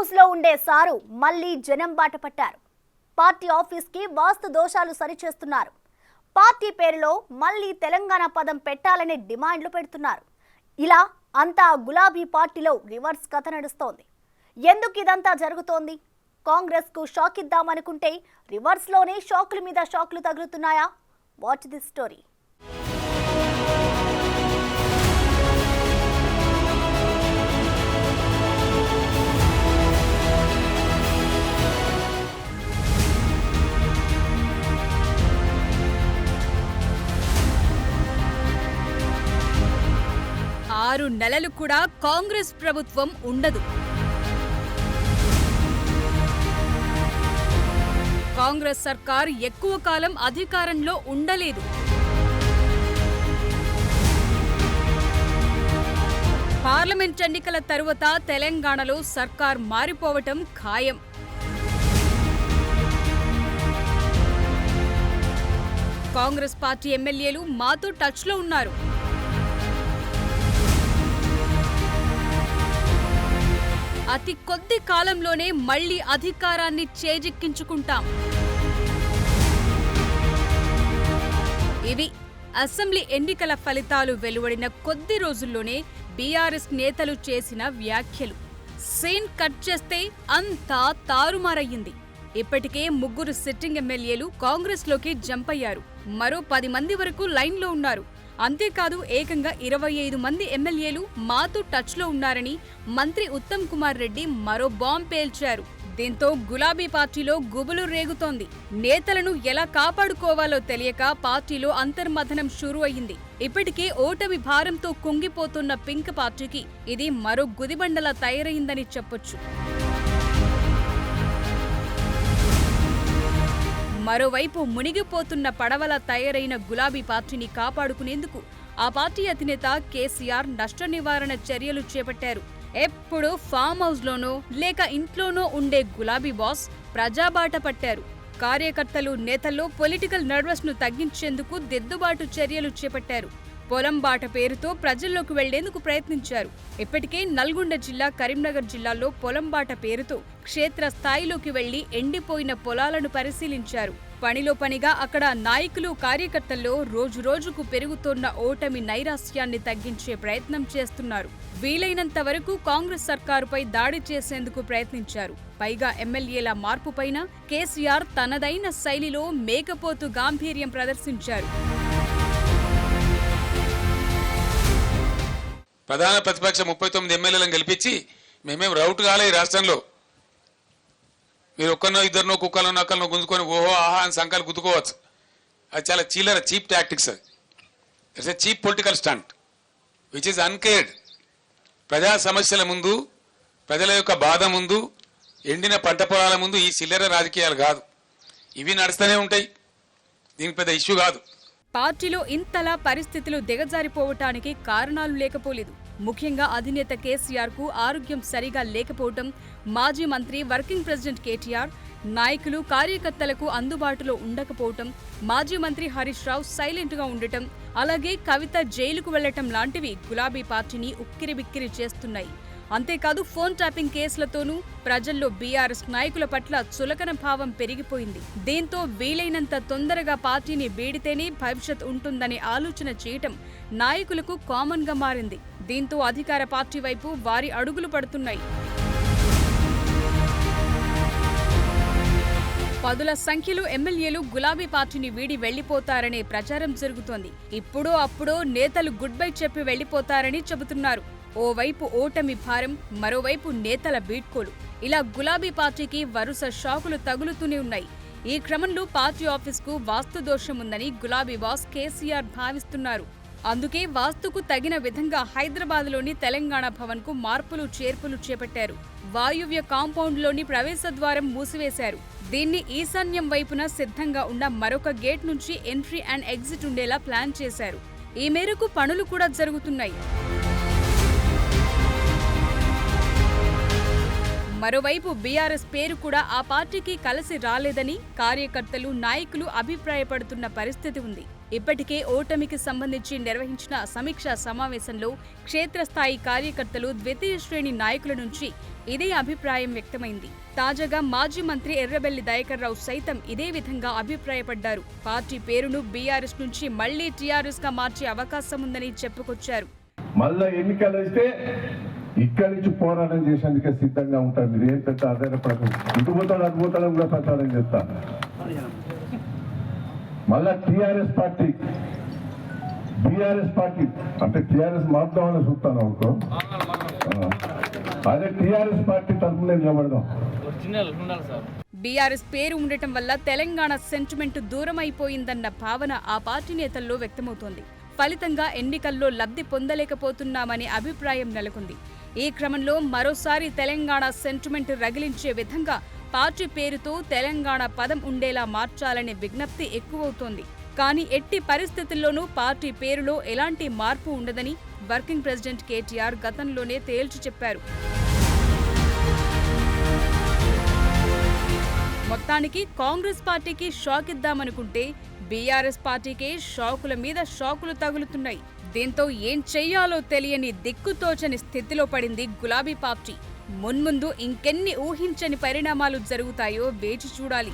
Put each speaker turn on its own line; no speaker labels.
House లో ఉండే sir మళ్ళీ జనం బాట పట్టారు. పార్టీ ఆఫీస్ కి వాస్తు దోషాలు సరిచేస్తున్నారు. పార్టీ పేరులో మళ్ళీ తెలంగాణ పదం పెట్టాలనే డిమాండ్లు పెడుతున్నారు. ఇలా అంతా గులాబీ పార్టీలో రివర్స్ కథ నడుస్తోంది. ఎందుకు ఇదంతా జరుగుతోంది? కాంగ్రెస్ కు షాక్ ఇద్దామనుకుంటే రివర్స్ లోనే షాకుల మీద షాకులు తగులుతున్నాయా? Watch this story.
ఆరు నెలలు కూడా కాంగ్రెస్ ప్రభుత్వం ఉండదు. కాంగ్రెస్ సర్కార్ ఎక్కువ కాలం అధికారంలో ఉండలేదు. పార్లమెంట్ ఎన్నికల తరువాత తెలంగాణలో సర్కార్ మారిపోవటం ఖాయం. కాంగ్రెస్ పార్టీ ఎమ్మెల్యేలు మాతో టచ్లో ఉన్నారు. అతి కొద్ది కాలంలోనే మళ్లీ అధికారాన్ని చేజిక్కించుకుంటాం. ఇవి అసెంబ్లీ ఎన్నికల ఫలితాలు వెలువడిన కొద్ది రోజుల్లోనే బీఆర్ఎస్ నేతలు చేసిన వ్యాఖ్యలు. సీన్ కట్ చేస్తే అంతా తారుమారయ్యింది. ఇప్పటికే 3 సిట్టింగ్ ఎమ్మెల్యేలు కాంగ్రెస్లోకి జంప్ అయ్యారు. మరో 10 మంది వరకు లైన్లో ఉన్నారు. అంతేకాదు ఏకంగా 25 మంది ఎమ్మెల్యేలు మాతో టచ్లో ఉన్నారని మంత్రి ఉత్తమ్ కుమార్ రెడ్డి మరో బాంబ్ పేల్చారు. దీంతో గులాబీ పార్టీలో గుబులు రేగుతోంది. నేతలను ఎలా కాపాడుకోవాలో తెలియక పార్టీలో అంతర్మథనం షురూ అయ్యింది. ఇప్పటికే ఓటమి భారంతో కుంగిపోతున్న పింక్ పార్టీకి ఇది మరో గుదిబండలా తయారైందని చెప్పొచ్చు. మరోవైపు మునిగిపోతున్న పడవలా తయారైన గులాబీ పార్టీని కాపాడుకునేందుకు ఆ పార్టీ అధినేత కేసీఆర్ నష్ట నివారణ చర్యలు చేపట్టారు. ఎప్పుడూ ఫామ్ హౌస్లోనో లేక ఇంట్లోనో ఉండే గులాబీ బాస్ ప్రజాబాట పట్టారు. కార్యకర్తలు నేతల్లో పొలిటికల్ నర్వస్ ను తగ్గించేందుకు దిద్దుబాటు చర్యలు చేపట్టారు. పొలం బాట పేరుతో ప్రజల్లోకి వెళ్లేందుకు ప్రయత్నించారు. ఇప్పటికే నల్గొండ జిల్లా, కరీంనగర్ జిల్లాల్లో పొలం బాట పేరుతో క్షేత్ర స్థాయిలోకి వెళ్లి ఎండిపోయిన పొలాలను పరిశీలించారు. పనిలో పనిగా అక్కడ నాయకులు, కార్యకర్తల్లో రోజురోజుకు పెరుగుతోన్న ఓటమి నైరాశ్యాన్ని తగ్గించే ప్రయత్నం చేస్తున్నారు. వీలైనంత వరకు కాంగ్రెస్ సర్కారుపై దాడి చేసేందుకు ప్రయత్నించారు. పైగా ఎమ్మెల్యేల మార్పుపైన కేసీఆర్ తనదైన శైలిలో మేకపోతు గాంభీర్యం ప్రదర్శించారు.
ప్రధాన ప్రతిపక్ష 39 ఎమ్మెల్యేలను గెలిపించి మేమేం రౌట్ కాలే ఈ రాష్ట్రంలో. మీరు ఒక్కనో ఇద్దరినో కుక్కలో నక్కలను గుంజుకొని ఓహో ఆహా అని సంఖ్యలు గుద్దుకోవచ్చు. అది చాలా చీలర చీప్ టాక్టిక్స్. అది it's a cheap political stunt which is uncared. ప్రజా సమస్యల ముందు, ప్రజల యొక్క బాధ ముందు, ఎండిన పంట పొలాల ముందు ఈ చిల్లర రాజకీయాలు కాదు. ఇవి నడుస్తూనే ఉంటాయి. దీనికి పెద్ద ఇష్యూ కాదు.
పార్టీలో ఇంతలా పరిస్థితులు దిగజారిపోవటానికి కారణాలు లేకపోలేదు. ముఖ్యంగా అధినేత కేసీఆర్ కు ఆరోగ్యం సరిగా లేకపోవటం, మాజీ మంత్రి వర్కింగ్ ప్రెసిడెంట్ కేటీఆర్ నాయకులు, కార్యకర్తలకు అందుబాటులో ఉండకపోవటం, మాజీ మంత్రి హరీష్ రావు సైలెంట్ గా ఉండటం, అలాగే కవిత జైలుకు వెళ్లటం లాంటివి గులాబీ పార్టీని ఉక్కిరిబిక్కిరి చేస్తున్నాయి. అంతేకాదు ఫోన్ ట్యాపింగ్ కేసులతోనూ ప్రజల్లో బీఆర్ఎస్ నాయకుల పట్ల చులకన భావం పెరిగిపోయింది. దీంతో వీలైనంత తొందరగా పార్టీని వీడితేనే భవిష్యత్ ఉంటుందనే ఆలోచన చేయటం నాయకులకు కామన్ గా మారింది. దీంతో అధికార పార్టీ వైపు వారి అడుగులు పడుతున్నాయి. పదుల సంఖ్యలో ఎమ్మెల్యేలు గులాబీ పార్టీని వీడి వెళ్లిపోతారనే ప్రచారం జరుగుతోంది. ఇప్పుడో అప్పుడో నేతలు గుడ్ బై చెప్పి వెళ్లిపోతారని చెబుతున్నారు. ఓవైపు ఓటమి భారం, మరోవైపు నేతల బీడ్కోలు. ఇలా గులాబీ పార్టీకి వరుస షాకులు తగులుతూనే ఉన్నాయి. ఈ క్రమంలో పార్టీ ఆఫీస్కు వాస్తు దోషం ఉందని గులాబీ బాస్ కేసీఆర్ భావిస్తున్నారు. అందుకే వాస్తుకు తగిన విధంగా హైదరాబాద్లోని తెలంగాణ భవన్ కు మార్పులు చేర్పులు చేపట్టారు. వాయువ్య కాంపౌండ్లోని ప్రవేశద్వారం మూసివేశారు. దీన్ని ఈశాన్యం వైపున సిద్ధంగా ఉన్న మరొక గేట్ నుంచి ఎంట్రీ అండ్ ఎగ్జిట్ ఉండేలా ప్లాన్ చేశారు. ఈ మేరకు పనులు కూడా జరుగుతున్నాయి. మరోవైపు బీఆర్ఎస్ పేరు కూడా ఆ పార్టీకి కలిసి రాలేదని కార్యకర్తలు, నాయకులు అభిప్రాయపడుతున్న పరిస్థితి ఉంది. ఇప్పటికే ఓటమికి సంబంధించి నిర్వహించిన సమీక్షా సమావేశంలో క్షేత్రస్థాయి కార్యకర్తలు, ద్వితీయ శ్రేణి నాయకుల నుంచి ఇదే అభిప్రాయం వ్యక్తమైంది. తాజాగా మాజీ మంత్రి ఎర్రబెల్లి దయాకర్ రావు సైతం ఇదే విధంగా అభిప్రాయపడ్డారు. పార్టీ పేరును బీఆర్ఎస్ నుంచి మళ్లీ టీఆర్ఎస్ గా మార్చే అవకాశం ఉందని చెప్పుకొచ్చారు.
మళ్ళా ఎన్నికలు వస్తే ఇక్కడి నుంచి పోరాటం చేసేందుకే సిద్ధంగా ఉంటారు. మీరు ఏం పెద్ద ఆధారపడదు, ఇటుపోతాడు కూడా ప్రచారం చేస్తారు. మళ్ళా టీఆర్ఎస్ పార్టీ అంటే టీఆర్ఎస్ మారుతామని చూస్తాను అనుకో. అదే టీఆర్ఎస్ పార్టీ తరఫున నిలబడదాం.
బీఆర్ఎస్ పేరు ఉండటం వల్ల తెలంగాణ సెంటిమెంట్ దూరం అయిపోయిందన్న భావన ఆ పార్టీ నేతల్లో వ్యక్తమవుతోంది. ఫలితంగా ఎన్నికల్లో లబ్ధి పొందలేకపోతున్నామనే అభిప్రాయం నెలకొంది. ఈ క్రమంలో మరోసారి తెలంగాణ సెంటిమెంట్ రగిలించే విధంగా పార్టీ పేరుతో తెలంగాణ పదం ఉండేలా మార్చాలనే విజ్ఞప్తి ఎక్కువవుతోంది. కానీ ఎట్టి పరిస్థితుల్లోనూ పార్టీ పేరులో ఎలాంటి మార్పు ఉండదని వర్కింగ్ ప్రెసిడెంట్ కేటీఆర్ గతంలోనే తేల్చి చెప్పారు. మొత్తానికి కాంగ్రెస్ పార్టీకి షాక్ ఇద్దామనుకుంటే బీఆర్ఎస్ పార్టీకే షాకుల మీద షాకులు తగులుతున్నాయి. దీంతో ఏం చెయ్యాలో తెలియని దిక్కుతోచని స్థితిలో పడింది గులాబీ పార్టీ. మున్ముందు ఇంకెన్ని ఊహించని పరిణామాలు జరుగుతాయో వేచి చూడాలి.